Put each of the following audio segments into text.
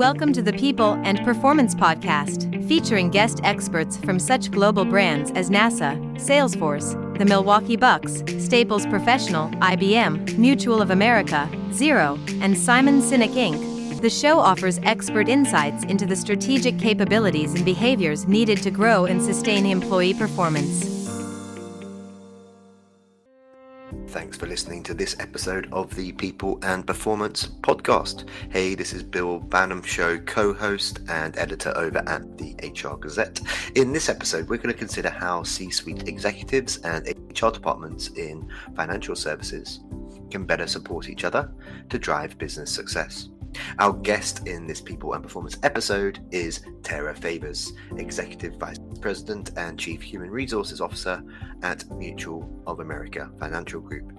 Welcome to the People and Performance Podcast, featuring guest experts from such global brands as NASA, Salesforce, the Milwaukee Bucks, Staples Professional, IBM, Mutual of America, Xero, and Simon Sinek Inc. The show offers expert insights into the strategic capabilities and behaviors needed to grow and sustain employee performance. Thanks for listening to this episode of the People and Performance Podcast. Hey, this is Bill Banham, show co-host and editor over at the HR Gazette. In this episode, we're going to consider how C-suite executives and HR departments in financial services can better support each other to drive business success. Our guest in this People and Performance episode is Tara Favors, Executive Vice President and Chief Human Resources Officer at Mutual of America Financial Group.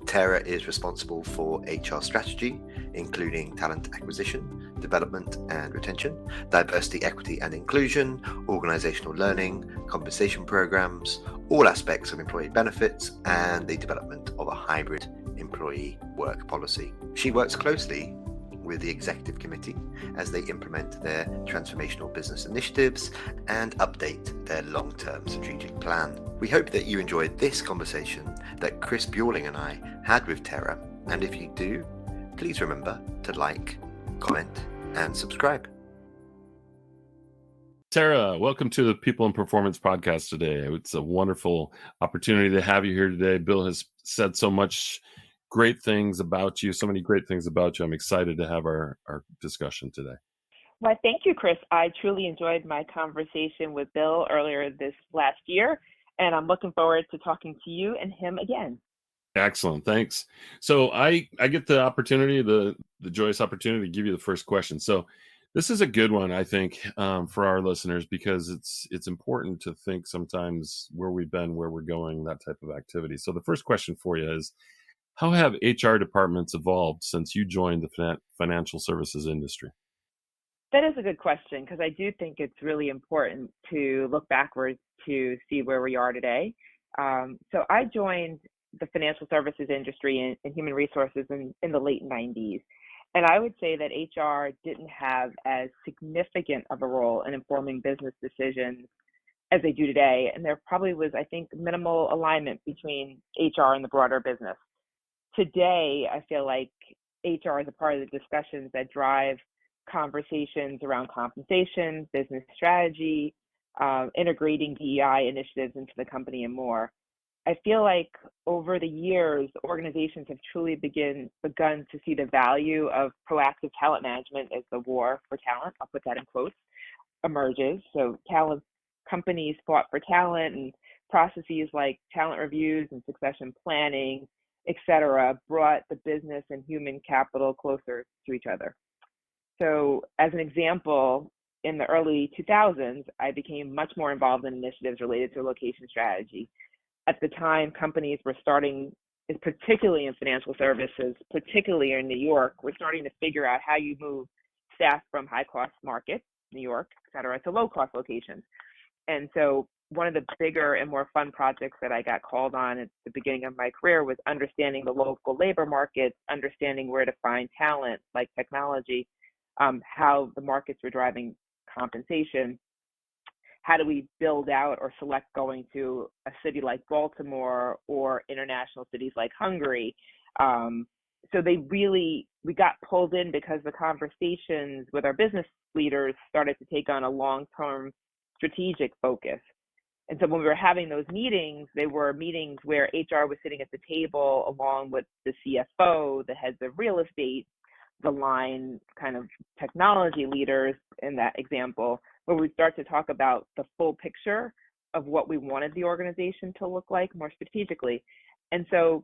Tara is responsible for HR strategy, including talent acquisition, development and retention, diversity, equity and inclusion, organizational learning, compensation programs, all aspects of employee benefits, and the development of a hybrid employee work policy. She works closely with the executive committee as they implement their transformational business initiatives and update their long-term strategic plan. We hope that you enjoyed this conversation that Chris Bjorling and I had with Tara, and if you do, please remember to like, comment, and subscribe. Tara, welcome to the People and Performance Podcast today. It's a wonderful opportunity to have you here today. Bill has said so much great things about you, so many great things about you. I'm excited to have our discussion today. Well, thank you, Chris. I truly enjoyed my conversation with Bill earlier this last year, and I'm looking forward to talking to you and him again. Excellent, thanks. So I get the opportunity, the joyous opportunity to give you the first question. So this is a good one, I think, for our listeners, because it's important to think sometimes where we've been, where we're going, that type of activity. So the first question for you is, how have HR departments evolved since you joined the financial services industry? That is a good question, because I do think it's really important to look backwards to see where we are today. So I joined the financial services industry and human resources in the late 90s. And I would say that HR didn't have as significant of a role in informing business decisions as they do today. And there probably was, I think, minimal alignment between HR and the broader business. Today, I feel like HR is a part of the discussions that drive conversations around compensation, business strategy, integrating DEI initiatives into the company, and more. I feel like over the years, organizations have truly begun to see the value of proactive talent management as the war for talent, I'll put that in quotes, emerges. So companies fought for talent, and processes like talent reviews and succession planning, et cetera, brought the business and human capital closer to each other. So as an example, in the early 2000s, I became much more involved in initiatives related to location strategy. At the time, companies were starting, particularly in financial services, particularly in New York, were starting to figure out how you move staff from high-cost markets, New York, et cetera, to low-cost locations. And so one of the bigger and more fun projects that I got called on at the beginning of my career was understanding the local labor markets, understanding where to find talent like technology, how the markets were driving compensation. How do we build out or select going to a city like Baltimore or international cities like Hungary? So we got pulled in because the conversations with our business leaders started to take on a long-term strategic focus. And so when we were having those meetings, they were meetings where HR was sitting at the table along with the CFO, the heads of real estate, the line kind of technology leaders in that example, where we start to talk about the full picture of what we wanted the organization to look like more strategically. And so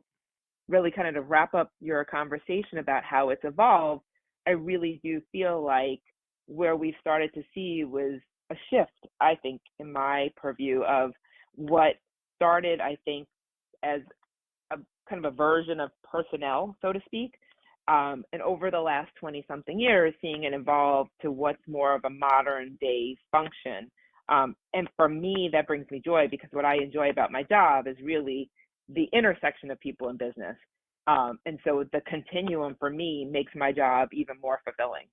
really kind of to wrap up your conversation about how it's evolved, I really do feel like where we started to see was a shift, I think, in my purview of what started, I think, as a kind of a version of personnel, so to speak, and over the last 20-something years, seeing it evolve to what's more of a modern day function. And for me, that brings me joy, because what I enjoy about my job is really the intersection of people and business. And so the continuum for me makes my job even more fulfilling.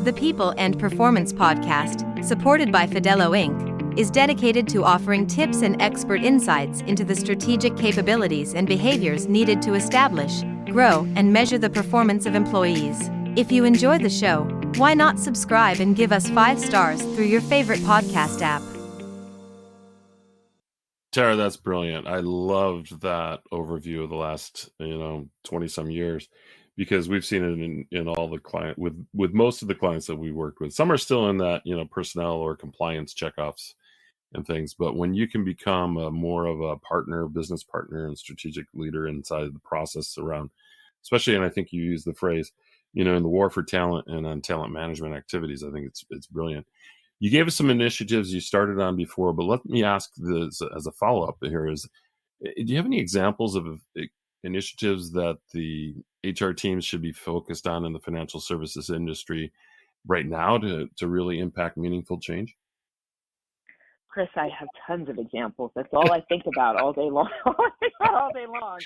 The People and Performance Podcast, supported by Fidello Inc., is dedicated to offering tips and expert insights into the strategic capabilities and behaviors needed to establish, grow, and measure the performance of employees. If you enjoy the show, why not subscribe and give us 5 stars through your favorite podcast app? Tara, that's brilliant. I loved that overview of the last, 20 some years, because we've seen it in all the client with most of the clients that we worked with. Some are still in that, personnel or compliance checkoffs and things, but when you can become more of a partner, business partner, and strategic leader inside the process around, especially, and I think you use the phrase, in the war for talent and on talent management activities, I think it's brilliant. You gave us some initiatives you started on before, but let me ask this as a follow-up here do you have any examples of initiatives that the HR teams should be focused on in the financial services industry right now to really impact meaningful change? Chris, I have tons of examples. That's all I think about all day long. all day long.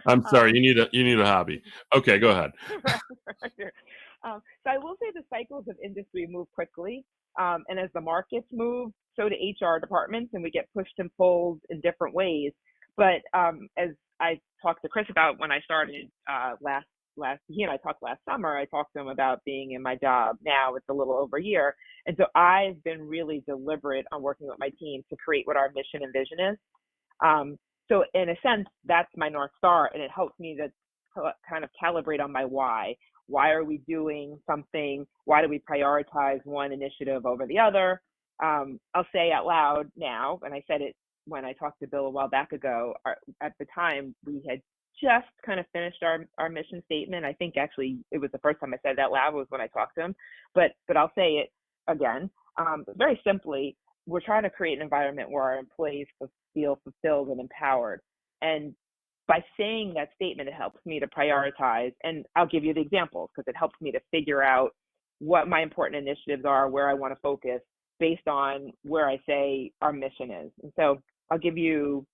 I'm sorry, you need a hobby. Okay, go ahead. Right. So I will say the cycles of industry move quickly, and as the markets move, so do HR departments, and we get pushed and pulled in different ways. But as I talked to Chris about when I started he and I talked last summer, I talked to him about being in my job now. It's a little over a year. And so I've been really deliberate on working with my team to create what our mission and vision is. So in a sense, that's my North Star, and it helps me to kind of calibrate on my why. Why are we doing something? Why do we prioritize one initiative over the other? I'll say out loud now, and I said it when I talked to Bill a while back ago, at the time we had just kind of finished our mission statement. I think actually it was the first time I said that loud was when I talked to him, but I'll say it again. Very simply, we're trying to create an environment where our employees feel fulfilled and empowered. And by saying that statement, it helps me to prioritize. And I'll give you the examples because it helps me to figure out what my important initiatives are, where I want to focus based on where I say our mission is. And so I'll give you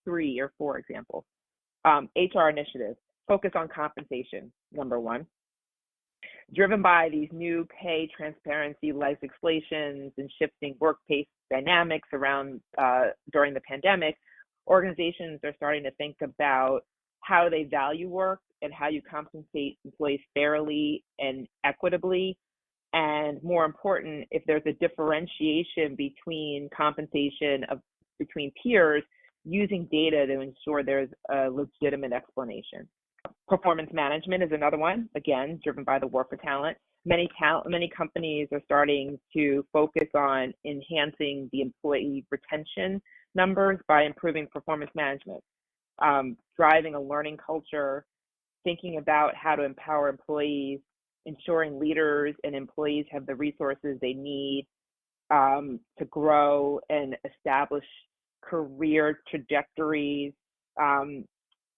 3 or 4 examples. HR initiatives, focus on compensation, number 1. Driven by these new pay transparency legislations and shifting workplace dynamics around during the pandemic, organizations are starting to think about how they value work and how you compensate employees fairly and equitably. And more important, if there's a differentiation between compensation between peers, using data to ensure there's a legitimate explanation. Performance management is another one, again, driven by the war for talent. Many companies are starting to focus on enhancing the employee retention numbers by improving performance management, driving a learning culture, thinking about how to empower employees, ensuring leaders and employees have the resources they need to grow and establish career trajectories.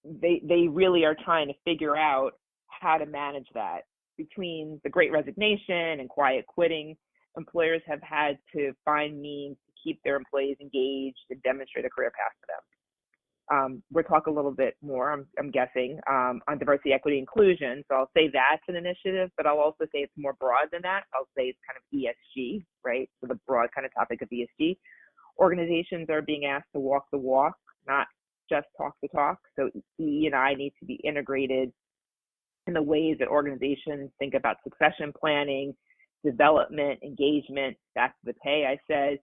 They really are trying to figure out how to manage that. Between the Great Resignation and quiet quitting, employers have had to find means to keep their employees engaged and demonstrate a career path for them. We'll talk a little bit more, I'm guessing, on diversity, equity, inclusion. So I'll say that's an initiative, but I'll also say it's more broad than that. I'll say it's kind of ESG, right? So the broad kind of topic of ESG. Organizations are being asked to walk the walk, not just talk the talk. So E and I need to be integrated in the ways that organizations think about succession planning, development, engagement, back to the pay I said,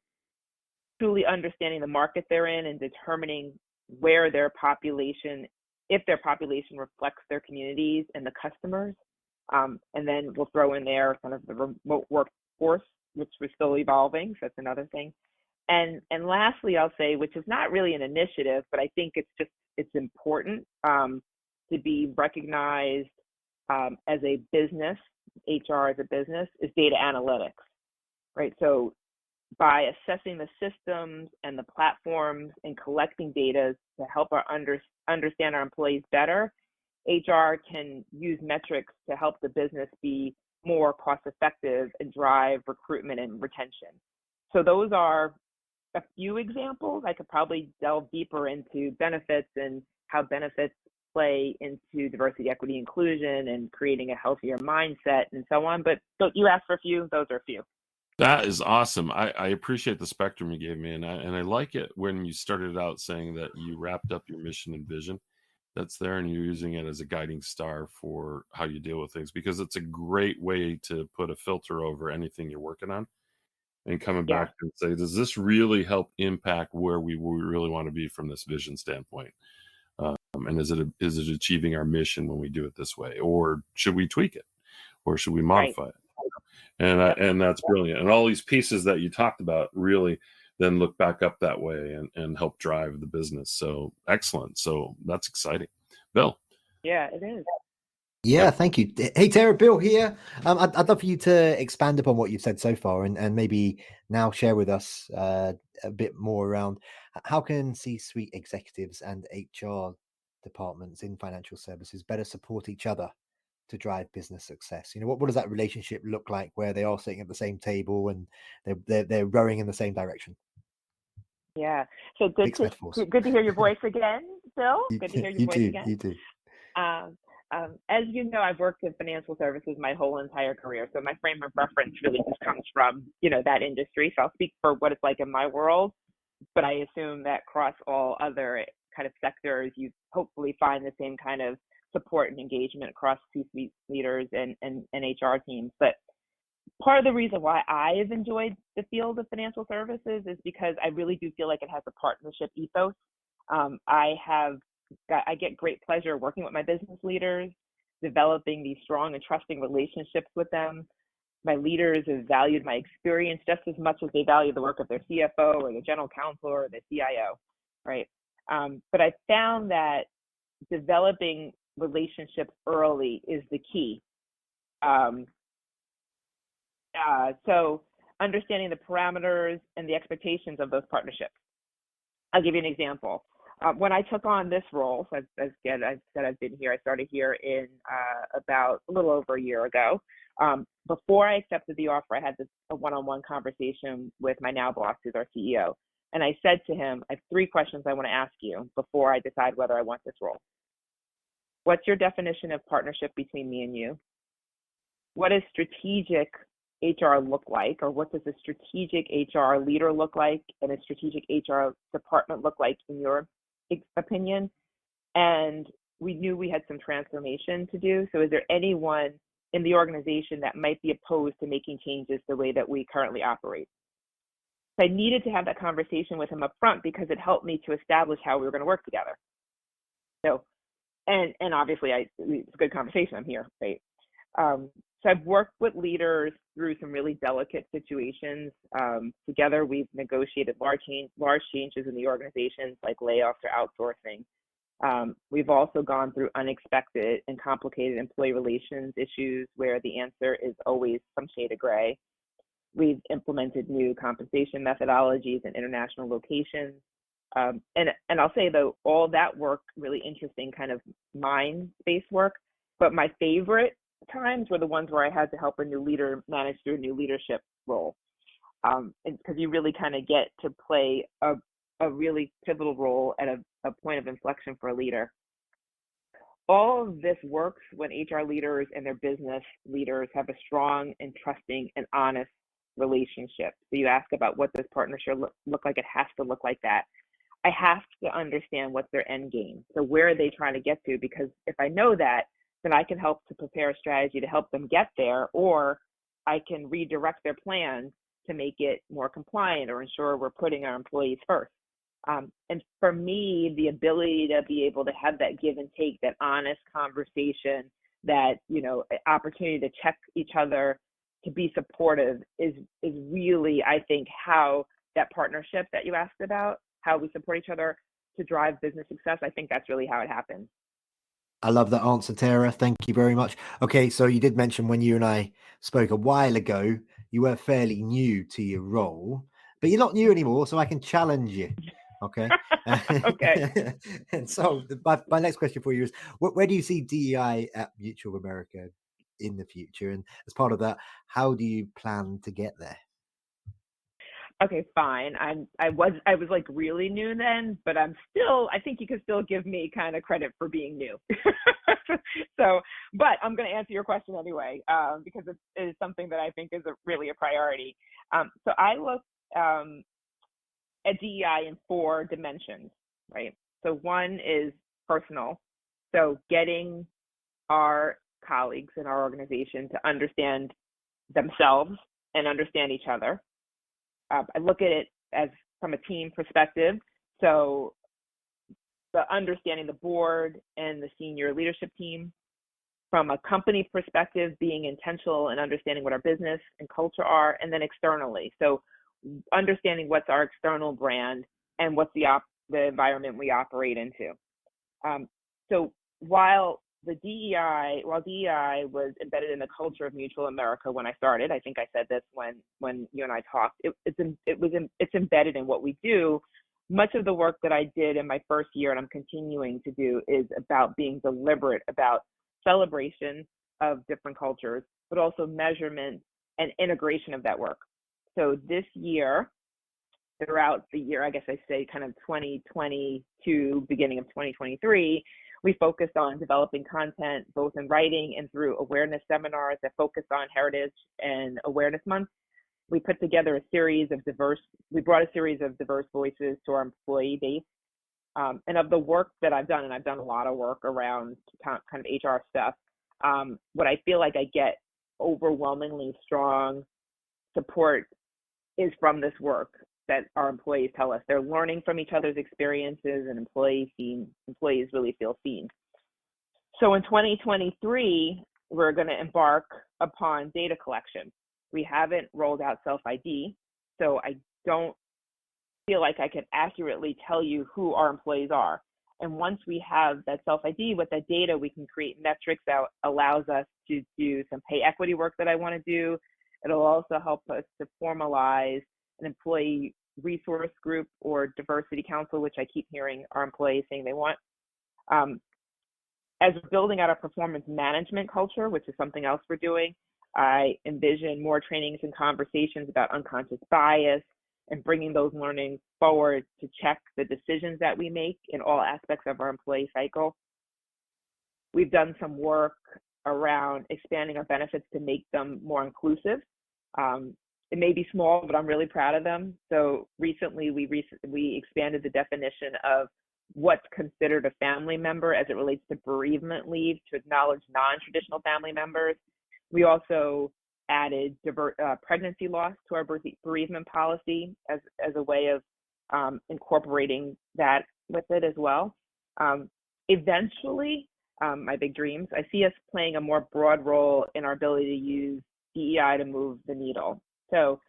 truly understanding the market they're in and determining where if their population reflects their communities and the customers. And then we'll throw in there kind of the remote workforce, which we're still evolving. So that's another thing. And lastly, I'll say, which is not really an initiative, but I think it's important to be recognized as a business, HR as a business, is data analytics, right? So by assessing the systems and the platforms and collecting data to help understand our employees better, HR can use metrics to help the business be more cost effective and drive recruitment and retention. So those are a few examples. I could probably delve deeper into benefits and how benefits play into diversity, equity, inclusion, and creating a healthier mindset and so on. But you asked for a few; those are a few. That is awesome. I appreciate the spectrum you gave me, and I like it when you started out saying that you wrapped up your mission and vision that's there, and you're using it as a guiding star for how you deal with things, because it's a great way to put a filter over anything you're working on and coming Yeah, back and say, does this really help impact where we really want to be from this vision standpoint? And is it achieving our mission when we do it this way, or should we tweak it, or should we right. modify it? Yep. And that's brilliant. And all these pieces that you talked about really then look back up that way and help drive the business. So excellent. So that's exciting. Bill. Yeah, it is. Yeah, Yep. thank you. Hey, Tara, Bill here. I'd love for you to expand upon what you've said so far, and maybe now share with us a bit more around how can C-suite executives and HR departments in financial services better support each other to drive business success. You know, what does that relationship look like where they are sitting at the same table and they're rowing in the same direction? Yeah. So good Mixed metaphors. to hear your voice again, Phil. Good to hear your You voice too. again. You too. Um, as you know, I've worked in financial services my whole entire career, so my frame of reference really just comes from that industry. So I'll speak for what it's like in my world, but I assume that across all other kind of sectors, you hopefully find the same kind of support and engagement across C-suite leaders and HR teams. But part of the reason why I've enjoyed the field of financial services is because I really do feel like it has a partnership ethos. I get great pleasure working with my business leaders, developing these strong and trusting relationships with them. My leaders have valued my experience just as much as they value the work of their CFO or the general counsel or the CIO, right? But I found that developing relationships early is the key. So understanding the parameters and the expectations of those partnerships. I'll give you an example. When I took on this role, so as I said, I've been here. I started here in about a little over a year ago. Before I accepted the offer, I had a one-on-one conversation with my now boss, who's our CEO. And I said to him, I have 3 questions I want to ask you before I decide whether I want this role. What's your definition of partnership between me and you? What does strategic HR look like, or what does a strategic HR leader look like and a strategic HR department look like in your opinion? And we knew we had some transformation to do. So is there anyone in the organization that might be opposed to making changes the way that we currently operate? So I needed to have that conversation with him up front because it helped me to establish how we were going to work together. So, and obviously it's a good conversation. I'm here, right? So I've worked with leaders through some really delicate situations. Together, we've negotiated large changes in the organizations like layoffs or outsourcing. We've also gone through unexpected and complicated employee relations issues where the answer is always some shade of gray. We've implemented new compensation methodologies in international locations. And I'll say, though, all that work, really interesting kind of mind-based work, but my favorite times were the ones where I had to help a new leader manage through a new leadership role. Because you really kind of get to play a really pivotal role at a point of inflection for a leader. All of this works when HR leaders and their business leaders have a strong and trusting and honest relationship. So you ask about what does partnership look like? It has to look like that. I have to understand what's their end game. So where are they trying to get to? Because if I know that, then I can help to prepare a strategy to help them get there, or I can redirect their plans to make it more compliant or ensure we're putting our employees first. And for me, the ability to be able to have that give and take, that honest conversation, that opportunity to check each other, to be supportive is really, I think, how that partnership that you asked about, how we support each other to drive business success. I think that's really how it happens. I love that answer, Tara. Thank you very much. Okay, so you did mention when you and I spoke a while ago, you were fairly new to your role, but you're not new anymore, so I can challenge you. Okay. Okay. And so my next question for you is, where do you see DEI at Mutual of America in the future? And as part of that, how do you plan to get there? Okay, fine. I was like really new then, but I think you could still give me kind of credit for being new. So, but I'm going to answer your question anyway, because it is something that I think is really a priority. So I look at DEI in 4 dimensions, right? So one is personal. So getting our colleagues in our organization to understand themselves and understand each other. I look at it as from a team perspective. So the understanding the board and the senior leadership team. From a company perspective, being intentional and understanding what our business and culture are, and then externally. So understanding what's our external brand and what's the environment we operate into. So while DEI was embedded in the culture of Mutual America when I started, I think I said this when you and I talked, it's embedded in what we do. Much of the work that I did in my first year and I'm continuing to do is about being deliberate about celebration of different cultures, but also measurement and integration of that work. So this year, throughout the year, I guess I say kind of 2022, beginning of 2023, we focused on developing content both in writing and through awareness seminars that focused on Heritage and Awareness Month. We put together we brought a series of diverse voices to our employee base. And of the work that I've done, and I've done a lot of work around kind of HR stuff, what I feel like I get overwhelmingly strong support is from this work that our employees tell us. They're learning from each other's experiences, and employees really feel seen. So in 2023, we're going to embark upon data collection. We haven't rolled out self-ID, so I don't feel like I can accurately tell you who our employees are. And once we have that self-ID with that data, we can create metrics that allows us to do some pay equity work that I want to do. It'll also help us to formalize an employee resource group or diversity council, which I keep hearing our employees saying they want. As we're building out our performance management culture, which is something else we're doing, I envision more trainings and conversations about unconscious bias and bringing those learnings forward to check the decisions that we make in all aspects of our employee cycle. We've done some work around expanding our benefits to make them more inclusive. It may be small, but I'm really proud of them. So recently we expanded the definition of what's considered a family member as it relates to bereavement leave to acknowledge non-traditional family members. We also added pregnancy loss to our bereavement policy as a way of incorporating that with it as well. Eventually, my big dreams, I see us playing a more broad role in our ability to use DEI to move the needle. So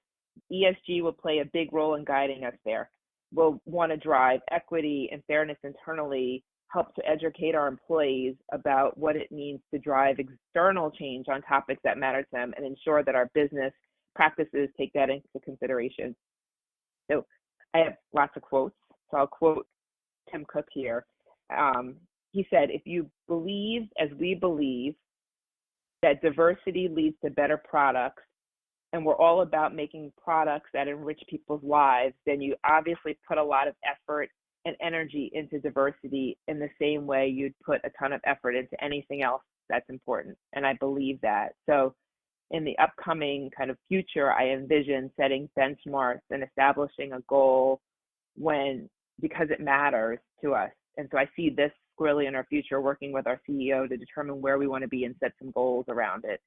ESG will play a big role in guiding us there. We'll want to drive equity and fairness internally, help to educate our employees about what it means to drive external change on topics that matter to them and ensure that our business practices take that into consideration. So I have lots of quotes. So I'll quote Tim Cook here. He said, if you believe, as we believe, that diversity leads to better products, and we're all about making products that enrich people's lives, then you obviously put a lot of effort and energy into diversity in the same way you'd put a ton of effort into anything else that's important. And I believe that. So in the upcoming kind of future, I envision setting benchmarks and establishing a goal because it matters to us. And so I see this squarely in our future, working with our CEO to determine where we want to be and set some goals around it.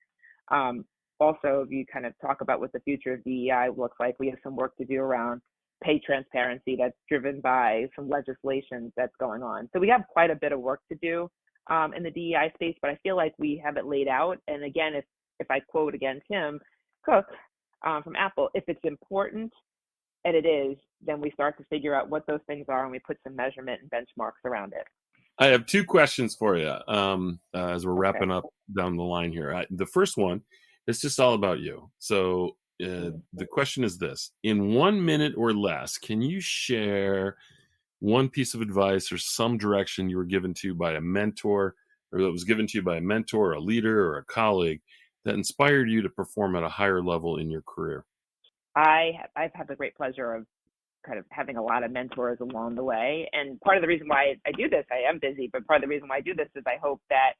Also, if you kind of talk about what the future of DEI looks like, we have some work to do around pay transparency that's driven by some legislation that's going on. So we have quite a bit of work to do in the DEI space, but I feel like we have it laid out. And again, if I quote again Tim Cook from Apple, if it's important, and it is, then we start to figure out what those things are and we put some measurement and benchmarks around it. I have 2 questions for you as we're wrapping up down the line here. The first one, it's just all about you. So the question is this: in 1 minute or less, can you share one piece of advice or some direction you were given to by a mentor, or that was given to you by a mentor, a leader, or a colleague that inspired you to perform at a higher level in your career? I've had the great pleasure of kind of having a lot of mentors along the way. And part of the reason why I do this, I am busy, but part of the reason why I do this is I hope that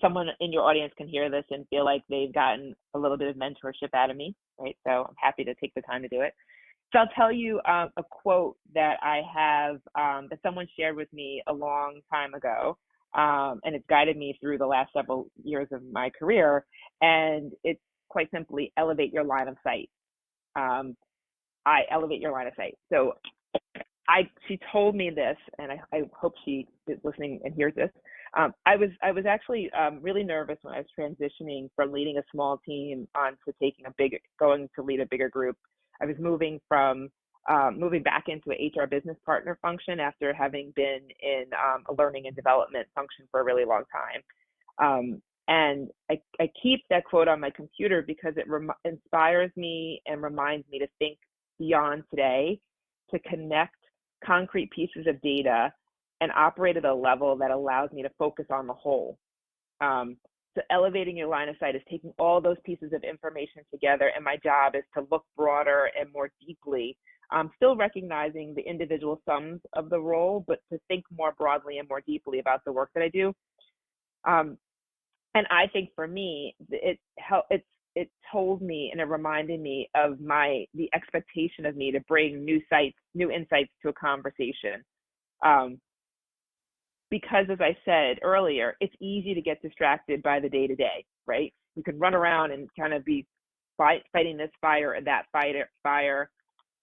someone in your audience can hear this and feel like they've gotten a little bit of mentorship out of me, right? So I'm happy to take the time to do it. So I'll tell you a quote that I have that someone shared with me a long time ago, and it's guided me through the last several years of my career. And it's quite simply, elevate your line of sight. I elevate your line of sight. So she told me this, and I hope she is listening and hears this. I was actually really nervous when I was transitioning from leading a small team on to going to lead a bigger group. I was moving back into an HR business partner function after having been in a learning and development function for a really long time. And I keep that quote on my computer because it inspires me and reminds me to think beyond today, to connect concrete pieces of data and operate at a level that allows me to focus on the whole. So elevating your line of sight is taking all those pieces of information together, and my job is to look broader and more deeply, still recognizing the individual sums of the role, but to think more broadly and more deeply about the work that I do. And I think for me, it told me and it reminded me of the expectation of me to bring new insights to a conversation. Because as I said earlier, it's easy to get distracted by the day-to-day, right? You can run around and kind of be fighting this fire and that fire.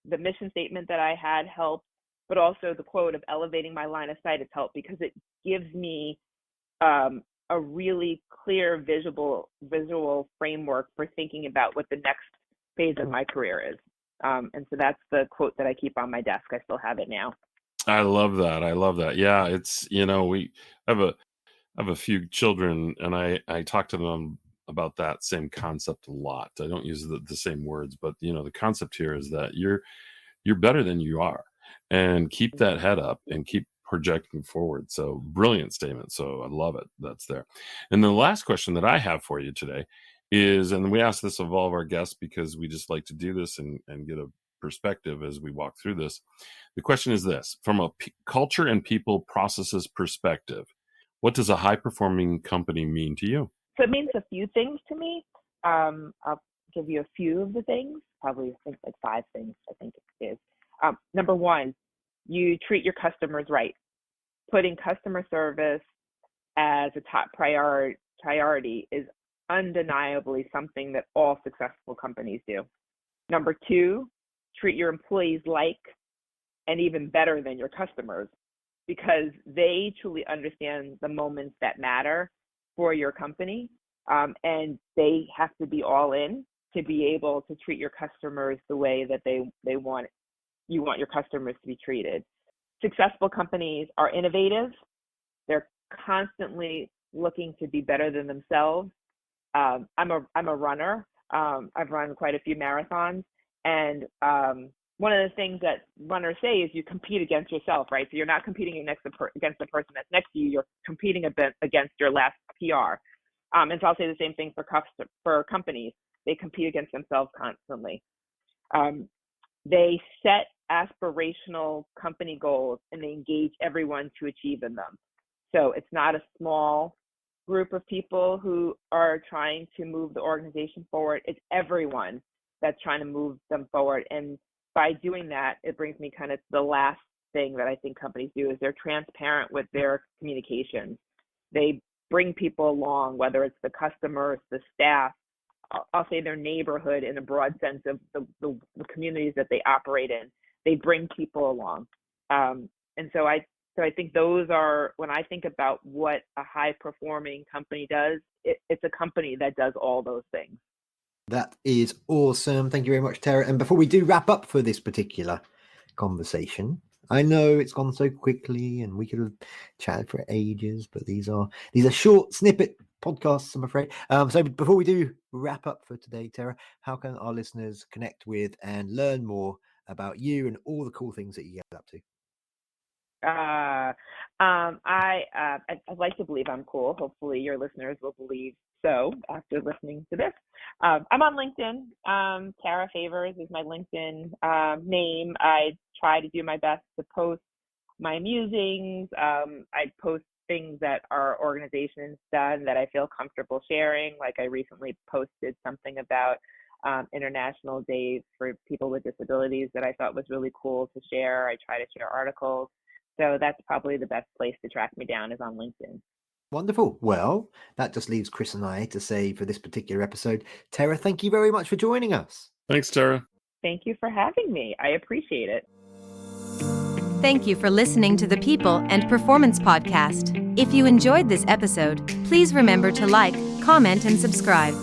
The mission statement that I had helped, but also the quote of elevating my line of sight has helped because it gives me a really clear visual framework for thinking about what the next phase of my career is. And so that's the quote that I keep on my desk. I still have it now. I love that. Yeah, it's, we have a few children, and I talk to them about that same concept a lot. I don't use the same words, but the concept here is that you're better than you are, and keep that head up and keep projecting forward. So brilliant statement. So I love it. That's there. And the last question that I have for you today is, and we ask this of all of our guests because we just like to do this and get a perspective as we walk through this. The question is this: from a culture and people processes perspective, what does a high performing company mean to you? So it means a few things to me. I'll give you a few of the things, probably I think like 5 things, I think it is. Number one, you treat your customers right. Putting customer service as a top priority is undeniably something that all successful companies do. Number 2, treat your employees like and even better than your customers, because they truly understand the moments that matter for your company, and they have to be all in to be able to treat your customers the way that you want your customers to be treated. Successful companies are innovative. They're constantly looking to be better than themselves. I'm a runner. I've run quite a few marathons, and one of the things that runners say is you compete against yourself, right? So you're not competing against the person that's next to you. You're competing against your last PR. And so I'll say the same thing for companies. They compete against themselves constantly. They set aspirational company goals and they engage everyone to achieve them. So it's not a small group of people who are trying to move the organization forward. It's everyone that's trying to move them forward. And by doing that, it brings me kind of to the last thing that I think companies do is they're transparent with their communications. They bring people along, whether it's the customers, the staff, I'll say their neighborhood in a broad sense of the communities that they operate in. They bring people along. And so I think those are, when I think about what a high performing company does, it's a company that does all those things. That is awesome. Thank you very much, Tara. And before we do wrap up for this particular conversation, I know it's gone so quickly and we could have chatted for ages, but these are short snippet podcasts, I'm afraid. So before we do wrap up for today, Tara, how can our listeners connect with and learn more about you and all the cool things that you get up to? I'd like to believe I'm cool. Hopefully your listeners will believe So after listening to this, I'm on LinkedIn. Tara Favors is my LinkedIn name. I try to do my best to post my musings. I post things that our organization's done that I feel comfortable sharing. Like I recently posted something about International Day for People with Disabilities that I thought was really cool to share. I try to share articles. So that's probably the best place to track me down is on LinkedIn. Wonderful. Well, that just leaves Chris and I to say for this particular episode, Tara, thank you very much for joining us. Thanks, Tara. Thank you for having me. I appreciate it. Thank you for listening to the People and Performance Podcast. If you enjoyed this episode, please remember to like, comment, and subscribe.